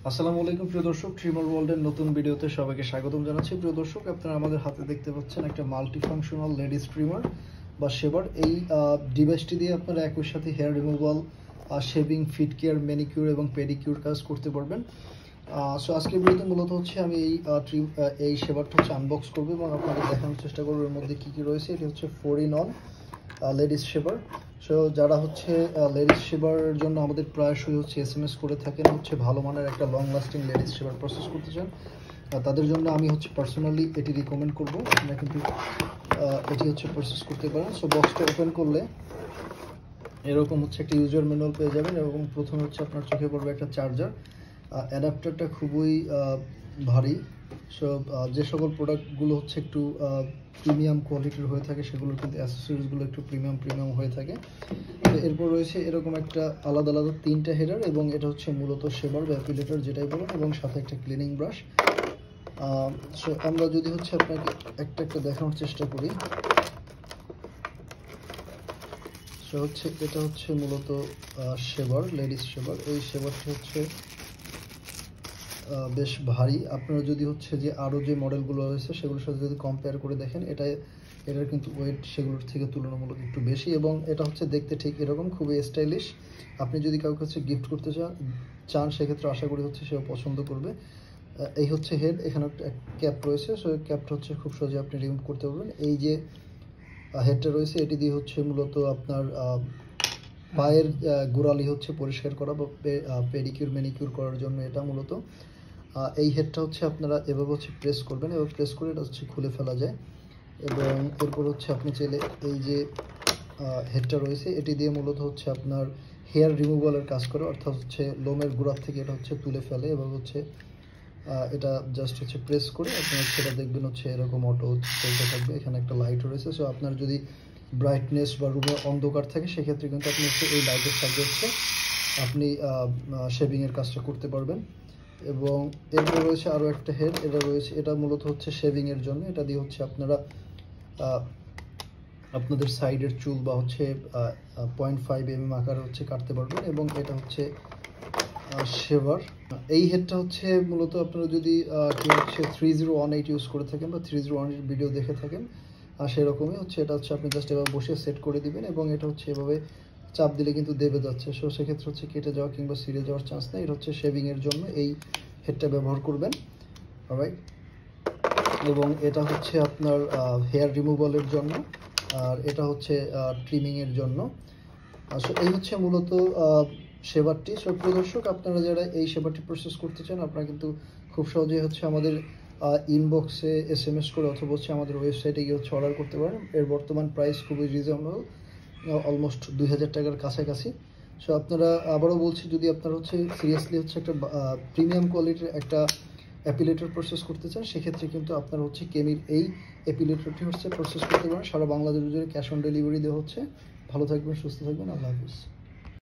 আসসালামু আলাইকুম প্রিয় দর্শক, ট্রিমার ওয়ার্ল্ডের নতুন ভিডিওতে সবাইকে স্বাগতম জানাচ্ছি। প্রিয় দর্শক, আপনারা আমাদের হাতে দেখতে পাচ্ছেন একটা মাল্টি ফাংশনাল লেডিস ট্রিমার বা শেভার। এই ডিভাইসটি দিয়ে আপনারা একই সাথে hair removal, shaving, feet care, manicure এবং পেডিকিউর কাজ করতে পারবেন। সো আজকের ভিডিওতে মূলত হচ্ছে আমি এই শেভারটা হচ্ছে আনবক্স করবো এবং আপনাদের দেখানোর চেষ্টা করবো এর মধ্যে কী কী রয়েছে। এটি হচ্ছে 4-in-1 লেডিস শেভার। সো যারা হচ্ছে লেডিস শেভারের জন্য আমাদের প্রায়শই হচ্ছে SMS করে থাকেন হচ্ছে ভালো মানের একটা long lasting ladies shaver process করতে চান, তাদের জন্য আমি হচ্ছে পার্সোনালি এটি রিকমেন্ড করবো। আপনারা কিন্তু এটি হচ্ছে প্রসেস করতে পারেন। সো বক্সটা ওপেন করলে এরকম হচ্ছে একটা ইউজার ম্যানুয়াল পেয়ে যাবেন এবং প্রথমে হচ্ছে আপনার চোখে পড়বে একটা চার্জার। অ্যাডাপ্টারটা খুবই ভারী। সো যে সকল প্রোডাক্টগুলো হচ্ছে একটু প্রিমিয়াম কোয়ালিটির হয়ে থাকে সেগুলোর কিন্তু অ্যাসেসরিজগুলো একটু প্রিমিয়াম হয়ে থাকে। তো এরপর রয়েছে এরকম একটা আলাদা আলাদা 3টা হেডার এবং এটা হচ্ছে মূলত শেভার বা অ্যাপিলেটর যেটাই বলেন, এবং সাথে একটা ক্লিনিং ব্রাশ। সো আমরা যদি হচ্ছে আপনাকে একটা দেখানোর চেষ্টা করি। সো হচ্ছে এটা হচ্ছে মূলত শেভার, লেডিস শেভার। এই শেভারটি হচ্ছে বেশ ভারী। আপনারা যদি হচ্ছে যে আরও যে মডেলগুলো রয়েছে সেগুলোর সাথে যদি কম্পেয়ার করে দেখেন, এটার কিন্তু ওয়েট সেগুলোর থেকে তুলনামূলক একটু বেশি এবং এটা হচ্ছে দেখতে ঠিক এরকম খুবই স্টাইলিশ। আপনি যদি কাউকে হচ্ছে গিফট করতে চান সেক্ষেত্রে আশা করি হচ্ছে সেও পছন্দ করবে। এই হচ্ছে হেড, এখানে একটা ক্যাপ রয়েছে। সো ক্যাপটা হচ্ছে খুব সহজে আপনি রিমুভ করতে পারবেন। এই যে হেডটা রয়েছে এটি দিয়ে হচ্ছে মূলত আপনার পায়ের গোড়ালি হচ্ছে পরিষ্কার করা বা পেডিকিউর ম্যানিকিউর করার জন্য এটা মূলত। এই হেডটা হচ্ছে আপনারা এভাবে হচ্ছে প্রেস করবেন, এভাবে প্রেস করে এটা হচ্ছে খুলে ফেলা যায়। এবং এরপর হচ্ছে আপনি চাইলে এই যে হেডটা রয়েছে এটি দিয়ে মূলত হচ্ছে আপনার হেয়ার রিমুভালের কাজ করে, অর্থাৎ হচ্ছে লোমের গোড়ার থেকে এটা হচ্ছে তুলে ফেলে। এভাবে হচ্ছে এটা জাস্ট হচ্ছে প্রেস করে আপনি হচ্ছে এটা দেখবেন হচ্ছে এরকম অটো চলতে থাকবে। এখানে একটা লাইট রয়েছে। সো আপনার যদি ব্রাইটনেস বা রুমে অন্ধকার থাকে সেক্ষেত্রে কিন্তু আপনি হচ্ছে এই লাইটের সাহায্যে হচ্ছে আপনি শেভিংয়ের কাজটা করতে পারবেন। এবং এরপর রয়েছে আরও একটা হেড, এটা রয়েছে, এটা মূলত হচ্ছে শেভিংয়ের জন্য। এটা দিয়ে হচ্ছে আপনারা আপনাদের সাইডের চুল বা হচ্ছে 0.5 mm আকারে হচ্ছে কাটতে পারবেন। এবং এটা হচ্ছে শেভার। এই হেডটা হচ্ছে মূলত আপনারা যদি কি হচ্ছে 3018 ইউজ করে থাকেন বা 3018 ভিডিও দেখে থাকেন, সেরকমই হচ্ছে এটা হচ্ছে আপনি জাস্ট এভাবে বসে সেট করে দিবেন এবং এটা হচ্ছে এভাবে চাপ দিলে কিন্তু দেবে যাচ্ছে। সো সেক্ষেত্রে হচ্ছে কেটে যাওয়া কিংবা ছিঁড়ে যাওয়ার চান্স নেই। এটা হচ্ছে শেভিংয়ের জন্য এই হেডটা ব্যবহার করবেন। অলরাইট। এবং এটা হচ্ছে আপনার হেয়ার রিমুভালের জন্য, আর এটা হচ্ছে ট্রিমিংয়ের জন্য। সো এই হচ্ছে মূলত শেভারটি। সো প্রিয় দর্শক, আপনারা যারা এই শেভারটি প্রসেস করতে চান আপনারা কিন্তু খুব সহজেই হচ্ছে আমাদের ইনবক্সে SMS করে অথবা হচ্ছে আমাদের ওয়েবসাইটে গিয়ে হচ্ছে অর্ডার করতে পারেন। এর বর্তমান প্রাইস খুবই রিজনেবল, অলমোস্ট 2000 টাকার কাছাকাছি। সো আপনারা, আবারও বলছি, যদি আপনারা হচ্ছে সিরিয়াসলি হচ্ছে একটা প্রিমিয়াম কোয়ালিটির একটা অ্যাপিলেটর প্রসেস করতে চান সেক্ষেত্রে কিন্তু আপনারা হচ্ছে কেমির এই অ্যাপিলেটরটি হচ্ছে প্রসেস করতে পারেন। সারা বাংলাদেশ জুড়ে ক্যাশ অন ডেলিভারি দেওয়া হচ্ছে। ভালো থাকবেন, সুস্থ থাকবেন, আল্লাহ হাফিজ।